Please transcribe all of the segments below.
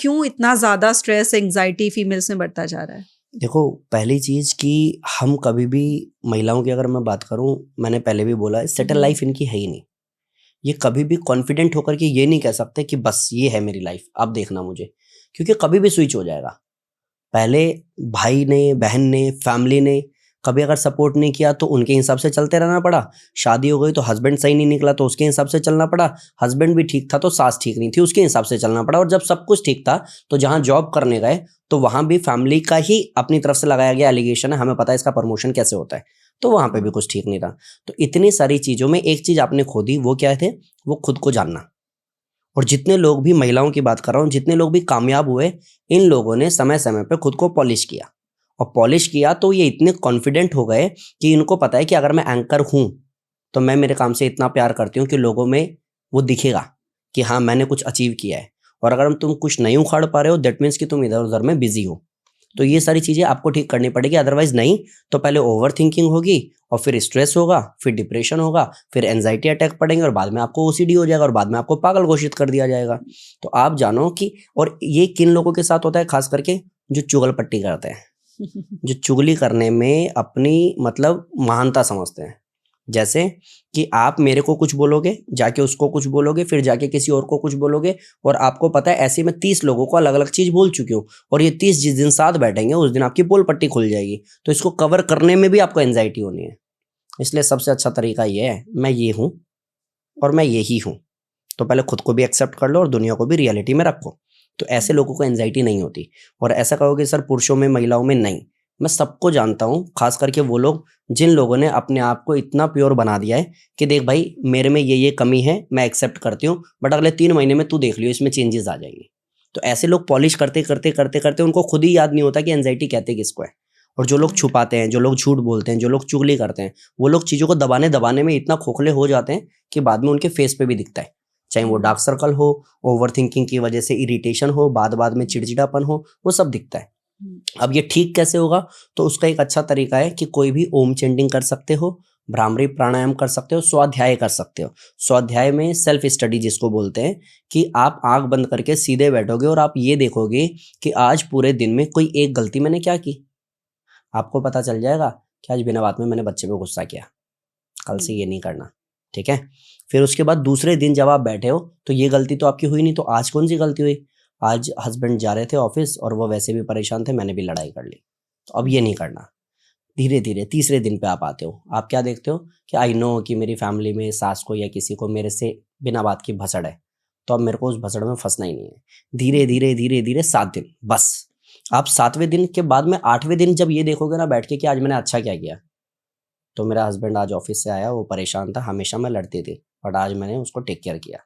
क्यों इतना ज़्यादा स्ट्रेस एंजाइटी फीमेल्स में बढ़ता जा रहा है? देखो, पहली चीज़ कि हम कभी भी, महिलाओं की अगर मैं बात करूं, मैंने पहले भी बोला है, सेटल लाइफ इनकी है ही नहीं। ये कभी भी कॉन्फिडेंट होकर के ये नहीं कह सकते कि बस ये है मेरी लाइफ, अब देखना मुझे, क्योंकि कभी भी स्विच हो जाएगा। पहले भाई ने, बहन ने, फैमिली ने कभी अगर सपोर्ट नहीं किया तो उनके हिसाब से चलते रहना पड़ा। शादी हो गई तो हस्बैंड सही नहीं निकला तो उसके हिसाब से चलना पड़ा। हस्बैंड भी ठीक था तो सास ठीक नहीं थी, उसके हिसाब से चलना पड़ा। और जब सब कुछ ठीक था तो जहां जॉब करने गए तो वहां भी फैमिली का ही अपनी तरफ से लगाया गया एलिगेशन है, हमें पता है इसका प्रमोशन कैसे होता है, तो वहां पे भी कुछ ठीक नहीं था। तो इतनी सारी चीजों में एक चीज आपने खो दी, वो क्या थे? वो खुद को जानना। और जितने लोग भी, महिलाओं की बात कर रहा हूँ, जितने लोग भी कामयाब हुए, इन लोगों ने समय समय पे खुद को पॉलिश किया। और पॉलिश किया तो ये इतने कॉन्फिडेंट हो गए कि इनको पता है कि अगर मैं एंकर हूं तो मैं मेरे काम से इतना प्यार करती हूँ कि लोगों में वो दिखेगा कि हाँ मैंने कुछ अचीव किया है। और अगर तुम कुछ नहीं उखाड़ पा रहे हो, दैट मीन्स कि तुम इधर उधर में बिजी हो। तो ये सारी चीजें आपको ठीक करनी पड़ेगी, अदरवाइज नहीं तो पहले ओवर थिंकिंग होगी, और फिर स्ट्रेस होगा, फिर डिप्रेशन होगा, फिर एंजाइटी अटैक पड़ेंगे, और बाद में आपको ओसीडी हो जाएगा, और बाद में आपको पागल घोषित कर दिया जाएगा। तो आप जानो कि, और ये किन लोगों के साथ होता है, खास करके जो चुगलपट्टी करते हैं, जो चुगली करने में अपनी मतलब महानता समझते हैं। जैसे कि आप मेरे को कुछ बोलोगे, जाके उसको कुछ बोलोगे, फिर जाके किसी और को कुछ बोलोगे, और आपको पता है ऐसे में 30 लोगों को अलग अलग चीज बोल चुके हो, और ये 30 जिस दिन साथ बैठेंगे उस दिन आपकी पोल पट्टी खुल जाएगी। तो इसको कवर करने में भी आपको एंजाइटी होनी है। इसलिए सबसे अच्छा तरीका ये है, मैं ये हूं और मैं यही हूं। तो पहले खुद को भी एक्सेप्ट कर लो और दुनिया को भी रियलिटी में रखो। तो ऐसे लोगों को एंजाइटी नहीं होती। और ऐसा कहोगे सर पुरुषों में, महिलाओं में, नहीं, मैं सबको जानता हूँ। खास करके वो लोग जिन लोगों ने अपने आप को इतना प्योर बना दिया है कि देख भाई मेरे में ये कमी है, मैं एक्सेप्ट करती हूँ, बट अगले 3 महीने में तू देख लियो इसमें चेंजेस आ जाएंगे। तो ऐसे लोग पॉलिश करते करते करते करते उनको खुद ही याद नहीं होता कि एंजाइटी कहते किसको है। और जो लोग छुपाते हैं, जो लोग झूठ बोलते हैं, जो लोग चुगली करते हैं, वो लोग चीजों को दबाने दबाने में इतना खोखले हो जाते हैं कि बाद में उनके फेस पे भी दिखता है। चाहे वो डार्क सर्कल हो, ओवर थिंकिंग की वजह से इरिटेशन हो, बाद में चिड़चिड़ापन हो, वो सब दिखता है। अब ये ठीक कैसे होगा? तो उसका एक अच्छा तरीका है कि कोई भी ओम चैंटिंग कर सकते हो, भ्रामरी प्राणायाम कर सकते हो, स्वाध्याय कर सकते हो। स्वाध्याय में सेल्फ स्टडी जिसको बोलते हैं, कि आप आंख बंद करके सीधे बैठोगे और आप ये देखोगे कि आज पूरे दिन में कोई एक गलती मैंने क्या की। आपको पता चल जाएगा कि आज बिना बात में मैंने बच्चे पे गुस्सा किया, कल से ये नहीं करना, ठीक है। फिर उसके बाद दूसरे दिन जब आप बैठे हो तो ये गलती तो आपकी हुई नहीं, तो आज कौन सी गलती हुई? आज हस्बैंड जा रहे थे ऑफिस और वो वैसे भी परेशान थे, मैंने भी लड़ाई कर ली, तो अब ये नहीं करना। धीरे धीरे तीसरे दिन पे आप आते हो, आप क्या देखते हो कि आई नो कि मेरी फैमिली में सास को या किसी को मेरे से बिना बात की भसड़ है, तो अब मेरे को उस भसड़ में फंसना ही नहीं है। धीरे धीरे धीरे धीरे 7 दिन, बस आप 7वें दिन के बाद में 8वें दिन जब ये देखोगे ना बैठ के कि आज मैंने अच्छा क्या किया, तो मेरा हस्बैंड आज ऑफिस से आया, वो परेशान था, हमेशा मैं लड़ती थी, बट आज मैंने उसको टेक केयर किया।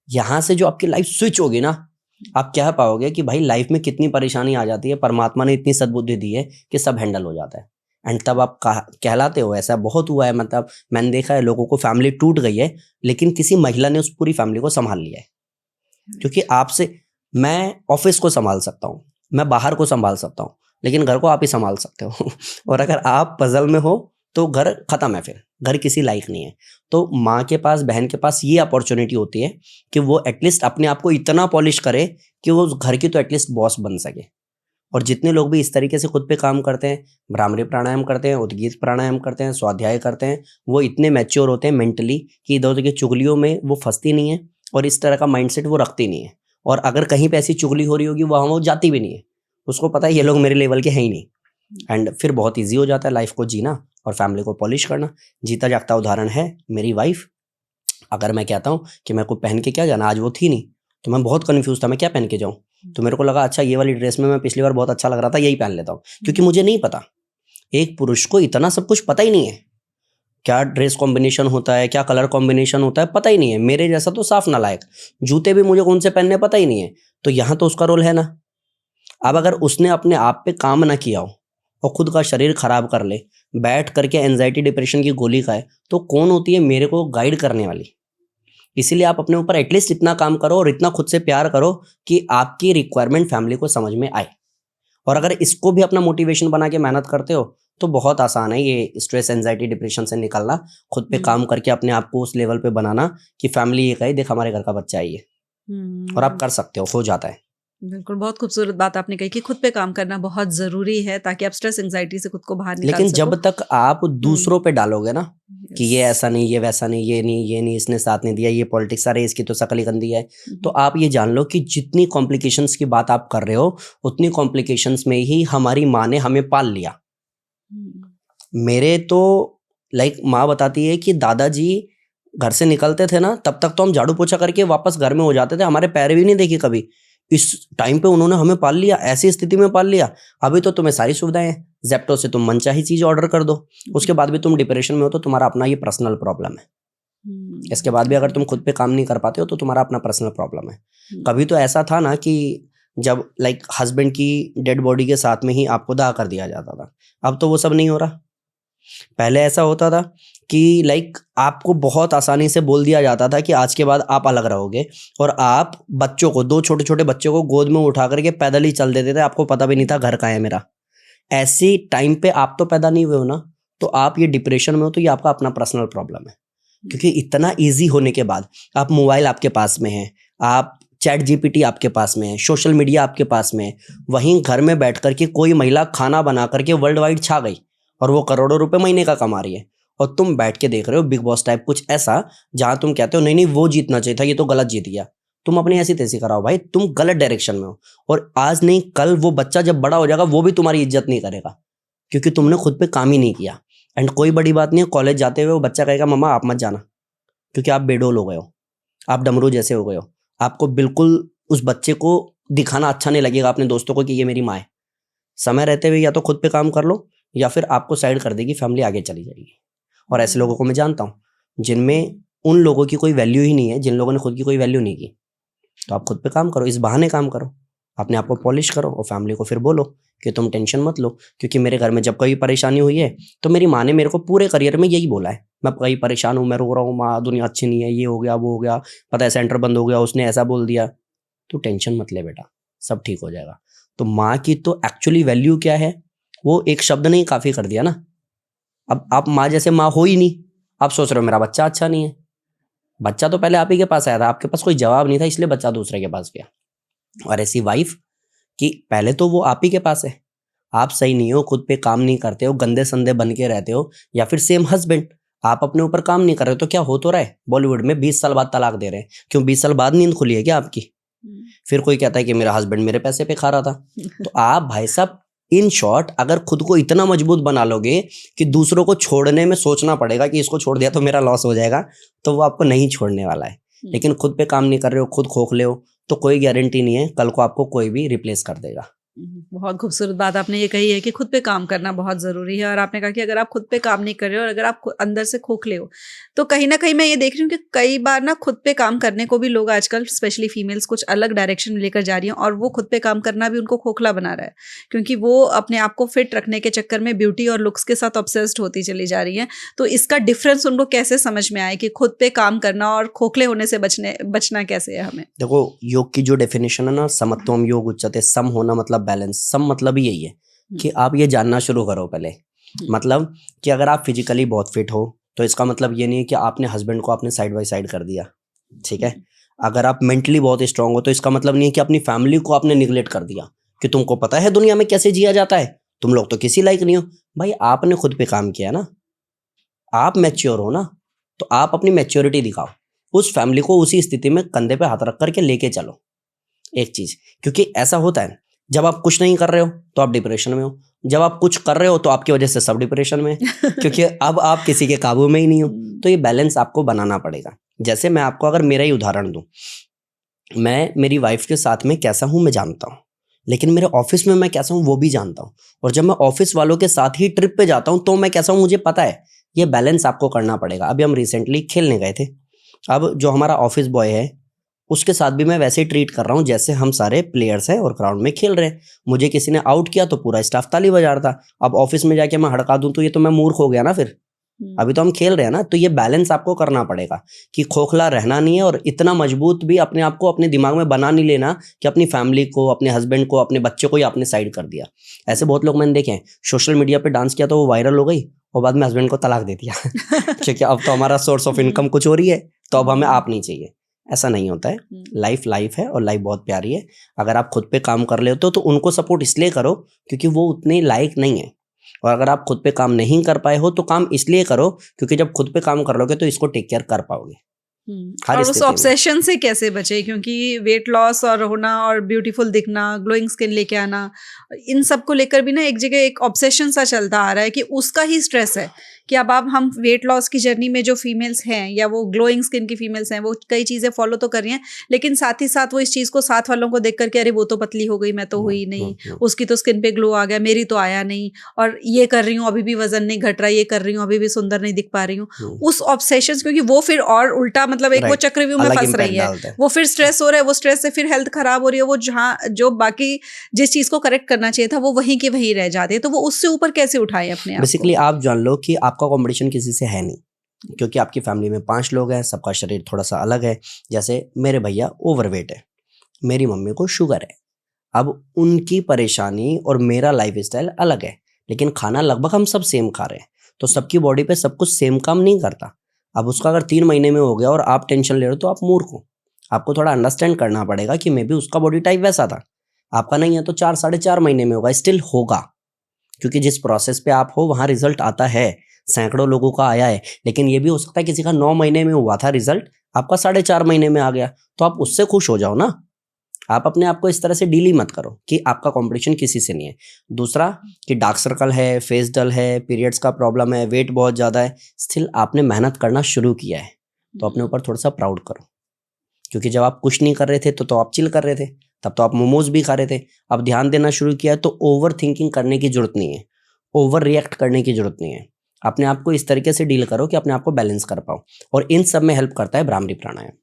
यहाँ से जो आपकी लाइफ स्विच होगी ना, आप क्या पाओगे कि भाई लाइफ में कितनी परेशानी आ जाती है, परमात्मा ने इतनी सद्बुद्धि दी है कि सब हैंडल हो जाता है। एंड तब आप कहलाते हो। ऐसा बहुत हुआ है, मतलब मैंने देखा है लोगों को, फैमिली टूट गई है लेकिन किसी महिला ने उस पूरी फैमिली को संभाल लिया है। क्योंकि आपसे, मैं ऑफिस को संभाल सकता हूँ, मैं बाहर को संभाल सकता हूँ, लेकिन घर को आप ही संभाल सकते हो। और अगर आप पजल में हो तो घर खत्म है, फिर घर किसी लायक नहीं है। तो माँ के पास, बहन के पास ये अपॉर्चुनिटी होती है कि वो एटलीस्ट अपने आप को इतना पॉलिश करे कि वो उस घर की तो एटलीस्ट बॉस बन सके। और जितने लोग भी इस तरीके से खुद पे काम करते हैं, भ्रामरी प्राणायाम करते हैं, उद्गीत प्राणायाम करते हैं, स्वाध्याय करते हैं, वो इतने मैच्योर होते हैं मेंटली कि इधर उधर की चुगलियों में वो फंसती नहीं है, और इस तरह का माइंडसेट वो रखती नहीं है। और अगर कहीं पे ऐसी चुगली हो रही होगी वहां वो जाती भी नहीं है, उसको पता है ये लोग मेरे लेवल के हैं ही नहीं। एंड फिर बहुत ईजी हो जाता है लाइफ को जीना और फैमिली को पॉलिश करना। जीता जागता उदाहरण है मेरी वाइफ। अगर मैं कहता हूँ कि मैं को पहन के क्या जाना, आज वो थी नहीं, तो मैं बहुत कंफ्यूज था मैं क्या पहन के जाऊँ। तो मेरे को लगा अच्छा ये वाली ड्रेस में मैं पिछली बार बहुत अच्छा लग रहा था, यही पहन लेता हूँ। क्योंकि मुझे नहीं पता, एक पुरुष को इतना सब कुछ पता ही नहीं है, क्या ड्रेस कॉम्बिनेशन होता है, क्या कलर कॉम्बिनेशन होता है, पता ही नहीं है। मेरे जैसा तो साफ नालायक, जूते भी मुझे कौन से पहनने पता ही नहीं है। तो यहाँ तो उसका रोल है ना। अब अगर उसने अपने आप पे काम ना किया हो और खुद का शरीर खराब कर ले, बैठ करके एंजाइटी डिप्रेशन की गोली खाए, तो कौन होती है मेरे को गाइड करने वाली। इसीलिए आप अपने ऊपर एटलीस्ट इतना काम करो और इतना खुद से प्यार करो कि आपकी रिक्वायरमेंट फैमिली को समझ में आए। और अगर इसको भी अपना मोटिवेशन बना के मेहनत करते हो तो बहुत आसान है ये स्ट्रेस, एंजाइटी, डिप्रेशन से निकलना। खुद पे काम करके अपने आप को उस लेवल पे बनाना कि फैमिली ये कहे देख हमारे घर का बच्चा है ये, और आप कर सकते हो जाता है। बिल्कुल, बहुत खूबसूरत बात आपने कही कि खुद पे काम करना बहुत ज़रूरी है ताकि आप स्ट्रेस एंग्जायटी से खुद को बाहर निकाल लेकिन सको। जब तक आप दूसरों पे डालोगे ना कि ये यस। ऐसा नहीं, ये वैसा नहीं, ये नहीं, इसने साथ नहीं दिया, ये पॉलिटिक्स, अरे इसकी तो शक्ल ही गंदी है, तो आप ये जान लो कि जितनी कॉम्प्लिकेशंस की बात आप कर रहे हो उतनी कॉम्प्लिकेशंस में ही हमारी माँ ने हमें पाल लिया। मेरे तो माँ बताती है कि दादाजी घर से निकलते थे ना, तब तक तो हम झाड़ू पोछा करके वापस घर में हो जाते थे, हमारे पैर भी नहीं देखी कभी। इस टाइम पे उन्होंने हमें पाल लिया, ऐसी स्थिति में पाल लिया। अभी तो तुम्हें सारी सुविधाएं हैं, जेप्टो से तुम मनचाही चीज ऑर्डर कर दो, उसके बाद भी तुम डिप्रेशन में हो तो तुम्हारा अपना ये पर्सनल प्रॉब्लम है। इसके बाद भी अगर तुम खुद पे काम नहीं कर पाते हो तो तुम्हारा अपना पर्सनल प्रॉब्लम है। कभी तो ऐसा था ना कि जब हस्बैंड की डेड बॉडी के साथ में ही आपको दाह कर दिया जाता था। अब तो वो सब नहीं हो रहा। पहले ऐसा होता था कि आपको बहुत आसानी से बोल दिया जाता था कि आज के बाद आप अलग रहोगे, और आप बच्चों को, 2 छोटे छोटे बच्चों को गोद में उठा करके पैदल ही चल देते थे, आपको पता भी नहीं था घर कहाँ है मेरा। ऐसी टाइम पे आप तो पैदा नहीं हुए हो ना, तो आप ये डिप्रेशन में हो तो ये आपका अपना पर्सनल प्रॉब्लम है। क्योंकि इतना ईजी होने के बाद, आप मोबाइल आपके पास में है, आप चैट जीपीटी आपके पास में है, सोशल मीडिया आपके पास में है, वहीं घर में बैठ करके कोई महिला खाना बना करके वर्ल्ड वाइड छा गई और वो करोड़ों रुपए महीने का कमा रही है, और तुम बैठ के देख रहे हो बिग बॉस टाइप कुछ ऐसा, जहां तुम कहते हो नहीं नहीं वो जीतना चाहिए था, ये तो गलत जीत गया। तुम अपनी ऐसी तैसी कराओ भाई, तुम गलत डायरेक्शन में हो, और आज नहीं कल वो बच्चा जब बड़ा हो जाएगा वो भी तुम्हारी इज्जत नहीं करेगा, क्योंकि तुमने खुद पे काम ही नहीं किया। एंड कोई बड़ी बात नहीं है, कॉलेज जाते हुए वो बच्चा कहेगा मम्मा आप मत जाना, क्योंकि आप बेडोल हो गए हो, आप डमरू जैसे हो गए हो। आपको बिल्कुल उस बच्चे को दिखाना अच्छा नहीं लगेगा अपने दोस्तों को कि ये मेरी माँ है। समय रहते हुए या तो खुद पे काम कर लो, या फिर आपको साइड कर देगी, फैमिली आगे चली जाएगी। और ऐसे लोगों को मैं जानता हूँ जिनमें उन लोगों की कोई वैल्यू ही नहीं है, जिन लोगों ने खुद की कोई वैल्यू नहीं की। तो आप खुद पे काम करो, इस बहाने काम करो, अपने आप को पॉलिश करो, और फैमिली को फिर बोलो कि तुम टेंशन मत लो। क्योंकि मेरे घर में जब कोई परेशानी हुई है तो मेरी माँ ने मेरे को पूरे करियर में यही बोला है, मैं कहीं परेशान हूँ, मैं रो रहा हूँ, माँ दुनिया अच्छी नहीं है, ये हो गया वो हो गया, पता है सेंटर बंद हो गया, उसने ऐसा बोल दिया, तो टेंशन मत ले बेटा, सब ठीक हो जाएगा। तो माँ की तो एक्चुअली वैल्यू क्या है, वो एक शब्द नहीं काफी कर दिया ना। अब आप माँ जैसे माँ हो ही नहीं, आप सोच रहे हो मेरा बच्चा अच्छा नहीं है। बच्चा तो पहले आप ही के पास आया था, आपके पास कोई जवाब नहीं था, इसलिए बच्चा दूसरे के पास गया। और ऐसी वाइफ कि पहले तो वो आप ही के पास है, आप सही नहीं हो, खुद पे काम नहीं करते हो, गंदे संदे बन के रहते हो, या फिर सेम हस्बैंड, आप अपने ऊपर काम नहीं कर रहे हो। तो क्या हो तो रहा है, बॉलीवुड में 20 साल बाद तलाक दे रहे हैं। क्यों 20 साल बाद नींद खुली है क्या आपकी? फिर कोई कहता है कि मेरा हस्बैंड मेरे पैसे पे खा रहा था। तो आप भाई साहब, इन शॉर्ट, अगर खुद को इतना मजबूत बना लोगे कि दूसरों को छोड़ने में सोचना पड़ेगा कि इसको छोड़ दिया तो मेरा लॉस हो जाएगा, तो वो आपको नहीं छोड़ने वाला है। लेकिन खुद पे काम नहीं कर रहे हो, खुद खोखले हो, तो कोई गारंटी नहीं है कल को आपको कोई भी रिप्लेस कर देगा। बहुत खूबसूरत बात आपने ये कही है कि खुद पे काम करना बहुत ज़रूरी है। और आपने कहा कि अगर आप खुद पे काम नहीं कर रहे हो और अगर आप अंदर से खोखले हो, तो कहीं ना कहीं मैं ये देख रही हूँ कि कई बार ना खुद पे काम करने को भी लोग आजकल, स्पेशली फीमेल्स, कुछ अलग डायरेक्शन में लेकर जा रही हैं, और वो खुद पे काम करना भी उनको खोखला बना रहा है, क्योंकि वो अपने आप को फिट रखने के चक्कर में ब्यूटी और लुक्स के साथ ऑब्सेस्ड होती चली जा रही हैं। तो इसका डिफरेंस उनको कैसे समझ में आए कि खुद पे काम करना और खोखले होने से बचना कैसे है हमें? देखो, योग की जो डेफिनेशन है ना, समत्वम योग उच्यते, सम होना मतलब बैलेंस। सम मतलब ही यही है कि आप ये जानना शुरू करो पहले, मतलब कि अगर आप फिजिकली बहुत फिट हो तो इसका मतलब ये नहीं है कि आपने हस्बैंड को आपने साइड बाय साइड कर दिया, ठीक है। अगर आप मेंटली बहुत स्ट्रांग हो तो इसका मतलब नहीं है कि अपनी फैमिली को आपने निगलेक्ट कर दिया, कि तुमको पता है दुनिया में कैसे जिया जाता है, तुम लोग तो किसी लायक नहीं हो। भाई आपने खुद पे काम किया ना, आप मैच्योर हो ना, तो आप अपनी मैच्योरिटी दिखाओ, उस फैमिली को उसी स्थिति में कंधे पे हाथ रख करके लेके चलो। एक चीज, क्योंकि ऐसा होता है, जब आप कुछ नहीं कर रहे हो तो आप डिप्रेशन में हो, जब आप कुछ कर रहे हो तो आपकी वजह से सब डिप्रेशन में है, क्योंकि अब आप किसी के काबू में ही नहीं हो। तो ये बैलेंस आपको बनाना पड़ेगा। जैसे मैं आपको अगर मेरा ही उदाहरण दूं, मैं मेरी वाइफ के साथ में कैसा हूं मैं जानता हूं, लेकिन मेरे ऑफिस में मैं कैसा हूं वो भी जानता हूं, और जब मैं ऑफिस वालों के साथ ही ट्रिप पे जाता हूं तो मैं कैसा हूं मुझे पता है। ये बैलेंस आपको करना पड़ेगा। अभी हम रिसेंटली खेलने गए थे, अब जो हमारा ऑफिस बॉय है उसके साथ भी मैं वैसे ही ट्रीट कर रहा हूँ जैसे हम सारे प्लेयर्स हैं और ग्राउंड में खेल रहे हैं। मुझे किसी ने आउट किया तो पूरा स्टाफ ताली बजा रहा था। अब ऑफिस में जाके मैं हड़का दूं तो ये तो मैं मूर्ख हो गया ना फिर। अभी तो हम खेल रहे हैं ना, तो ये बैलेंस आपको करना पड़ेगा कि खोखला रहना नहीं है, और इतना मजबूत भी अपने आप को अपने दिमाग में बना नहीं लेना कि अपनी फैमिली को, अपने हस्बैंड को, अपने बच्चे को ही आपने साइड कर दिया। ऐसे बहुत लोग मैंने देखे हैं, सोशल मीडिया पे डांस किया तो वो वायरल हो गई और बाद में हस्बैंड को तलाक दे दिया क्योंकि अब तो हमारा सोर्स ऑफ इनकम कुछ हो रही है, तो अब हमें आप नहीं चाहिए। ऐसा नहीं होता है। हम्म। लाइफ है और लाइफ बहुत प्यारी है। अगर आप खुद पे काम कर लेते हो तो उनको सपोर्ट इसलिए करो क्योंकि वो उतने लायक नहीं है, और अगर आप खुद पे काम नहीं कर पाए हो तो काम इसलिए करो क्योंकि जब खुद पे काम कर लोगे तो इसको टेक केयर कर पाओगे हर और उस स्थिति में। ऑब्सेशन से कैसे बचे, क्योंकि वेट लॉस और होना और ब्यूटीफुल दिखना, ग्लोइंग स्किन लेके आना, इन सब को लेकर भी ना एक जगह एक ऑब्सेशन सा चलता आ रहा है कि उसका ही स्ट्रेस है कि अब हम वेट लॉस की जर्नी में जो फीमेल्स हैं या वो ग्लोइंग स्किन की फीमेल्स हैं वो कई चीज़ें फॉलो तो कर रही हैं, लेकिन साथ ही साथ वो इस चीज़ को साथ वालों को देख करके अरे वो तो पतली हो गई, मैं तो हुई नहीं, उसकी तो स्किन पे ग्लो आ गया, मेरी तो आया नहीं, और ये कर रही हूँ अभी भी वजन नहीं घट रहा, ये कर रही हूँ अभी भी सुंदर नहीं दिख पा रही हूँ। उस ऑब्सेशन, क्योंकि वो फिर और उल्टा मतलब एक वो Right. चक्रव्यूह में अलग फंस impact रही है, डालता है। वो फिर स्ट्रेस हो रहा है, वो स्ट्रेस से फिर हेल्थ खराब हो रही है, वो जहाँ जो बाकी जिस चीज को करेक्ट करना चाहिए था वो वहीं की वहीं रह जाती है, तो वो उससे ऊपर कैसे उठाए अपने आप बेसिकली को? आप जान लो कि आपका कंपटीशन किसी से है नहीं, क्योंकि आपकी फैमिली में 5 लोग हैं, सबका शरीर थोड़ा सा अलग है। जैसे मेरे भैया ओवरवेट है, मेरी मम्मी को शुगर है। अब उनकी परेशानी और मेरा लाइफस्टाइल अलग है, लेकिन खाना लगभग हम सब सेम खा रहे हैं, तो सबकी बॉडी पे सब कुछ सेम काम नहीं करता। अब उसका अगर 3 महीने में हो गया और आप टेंशन ले रहे हो तो आप मूर्ख हो। आपको थोड़ा अंडरस्टैंड करना पड़ेगा कि मे बी उसका बॉडी टाइप वैसा था, आपका नहीं है, तो 4 साढ़े 4 महीने में होगा, स्टिल होगा, क्योंकि जिस प्रोसेस पे आप हो वहाँ रिजल्ट आता है। सैकड़ों लोगों का आया है, लेकिन ये भी हो सकता है किसी का 9 महीने में हुआ था रिजल्ट, आपका 4.5 महीने में आ गया, तो आप उससे खुश हो जाओ ना। आप अपने आप को इस तरह से डील ही मत करो कि आपका कंपटीशन किसी से नहीं है। दूसरा कि डार्क सर्कल है, फेस डल है, पीरियड्स का प्रॉब्लम है, वेट बहुत ज़्यादा है, स्टिल आपने मेहनत करना शुरू किया है, तो अपने ऊपर थोड़ा सा प्राउड करो, क्योंकि जब आप कुछ नहीं कर रहे थे तो आप चिल कर रहे थे, तब तो आप मोमोज भी खा रहे थे। अब ध्यान देना शुरू किया है तो ओवर थिंकिंग करने की जरूरत नहीं है, ओवर रिएक्ट करने की जरूरत नहीं है। अपने आप को इस तरीके से डील करो कि अपने आप को बैलेंस कर पाओ, और इन सब में हेल्प करता है भ्रामरी प्राणायाम।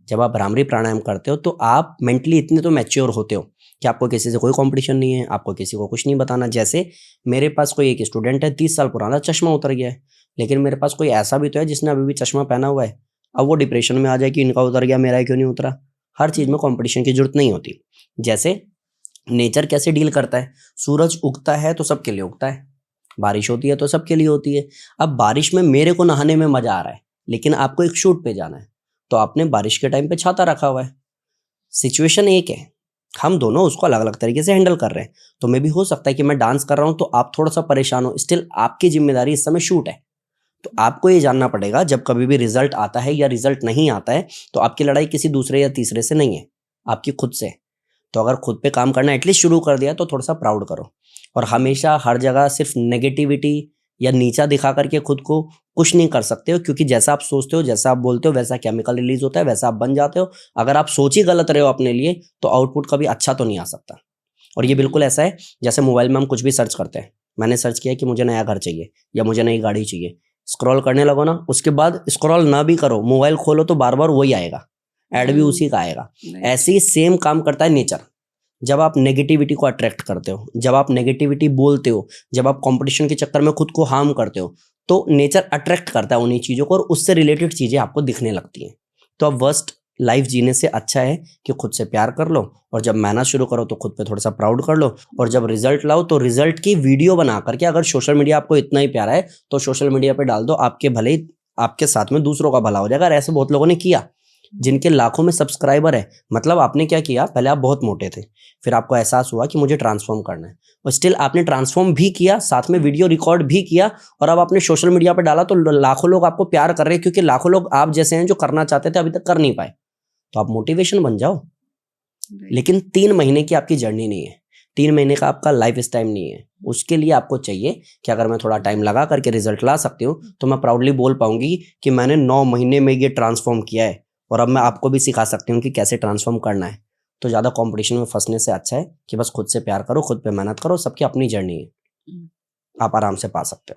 जब आप भ्रामरी प्राणायाम करते हो तो आप मेंटली इतने तो मैच्योर होते हो कि आपको किसी से कोई कंपटीशन नहीं है, आपको किसी को कुछ नहीं बताना। जैसे मेरे पास कोई एक स्टूडेंट है 30 साल पुराना, चश्मा उतर गया है, लेकिन मेरे पास कोई ऐसा भी तो है जिसने अभी भी चश्मा पहना हुआ है। अब वो डिप्रेशन में आ जाए कि इनका उतर गया, मेरा क्यों नहीं उतरा। हर चीज़ में कंपटीशन की जरूरत नहीं होती। जैसे नेचर कैसे डील करता है, सूरज उगता है तो सबके लिए उगता है, बारिश होती है तो सबके लिए होती है। अब बारिश में मेरे को नहाने में मजा आ रहा है, लेकिन आपको एक शूट पे जाना है, तो आपने बारिश के टाइम पे छाता रखा हुआ है। सिचुएशन एक है, हम दोनों उसको अलग अलग तरीके से हैंडल कर रहे हैं। तो मे भी हो सकता है कि मैं डांस कर रहा हूं तो आप थोड़ा सा परेशान हो, स्टिल आपकी जिम्मेदारी इस समय शूट है। तो आपको ये जानना पड़ेगा जब कभी भी रिजल्ट आता है या रिजल्ट नहीं आता है तो आपकी लड़ाई किसी दूसरे या तीसरे से नहीं है, आपकी खुद से। तो अगर खुद पे काम करना एटलीस्ट शुरू कर दिया तो थोड़ा सा प्राउड करो, और हमेशा हर जगह सिर्फ नेगेटिविटी या नीचा दिखा करके खुद को कुछ नहीं कर सकते हो, क्योंकि जैसा आप सोचते हो, जैसा आप बोलते हो, वैसा केमिकल रिलीज होता है, वैसा आप बन जाते हो। अगर आप सोच ही गलत रहे हो अपने लिए तो आउटपुट कभी अच्छा तो नहीं आ सकता। और ये बिल्कुल ऐसा है जैसे मोबाइल में हम कुछ भी सर्च करते हैं। मैंने सर्च किया कि मुझे नया घर चाहिए या मुझे नई गाड़ी चाहिए, स्क्रॉल करने लगो ना, उसके बाद स्क्रॉल ना भी करो, मोबाइल खोलो तो बार बार वही आएगा, ऐड भी उसी का आएगा। ऐसे ही सेम काम करता है नेचर। जब आप नेगेटिविटी को अट्रैक्ट करते हो, जब आप नेगेटिविटी बोलते हो, जब आप कंपटीशन के चक्कर में खुद को हार्म करते हो, तो नेचर अट्रैक्ट करता है उन्हीं चीज़ों को और उससे रिलेटेड चीज़ें आपको दिखने लगती हैं। तो अब वर्स्ट लाइफ जीने से अच्छा है कि खुद से प्यार कर लो, और जब मेहनत शुरू करो तो खुद पे थोड़ा सा प्राउड कर लो, और जब रिजल्ट लाओ तो रिजल्ट की वीडियो बना करके, अगर सोशल मीडिया आपको इतना ही प्यारा है तो सोशल मीडिया पे डाल दो, आपके भले ही आपके साथ में दूसरों का भला हो जाएगा। और ऐसे बहुत लोगों ने किया जिनके लाखों में सब्सक्राइबर है। मतलब आपने क्या किया, पहले आप बहुत मोटे थे, फिर आपको एहसास हुआ कि मुझे ट्रांसफॉर्म करना है, और स्टिल आपने ट्रांसफॉर्म भी किया, साथ में वीडियो रिकॉर्ड भी किया, और अब आपने सोशल मीडिया पर डाला तो लाखों लोग आपको प्यार कर रहे हैं, क्योंकि लाखों लोग आप जैसे हैं जो करना चाहते थे अभी तक कर नहीं पाए। तो आप मोटिवेशन बन जाओ। लेकिन 3 महीने की आपकी जर्नी नहीं है, 3 महीने का आपका लाइफ टाइम नहीं है। उसके लिए आपको चाहिए कि अगर मैं थोड़ा टाइम लगा करके रिजल्ट ला सकती हूँ तो मैं प्राउडली बोल पाऊंगी कि मैंने 9 महीने में ये ट्रांसफॉर्म किया है, और अब मैं आपको भी सिखा सकती हूँ कि कैसे ट्रांसफॉर्म करना है। तो ज़्यादा कंपटीशन में फंसने से अच्छा है कि बस खुद से प्यार करो, खुद पे मेहनत करो, सबकी अपनी जर्नी है, आप आराम से पा सकते हो।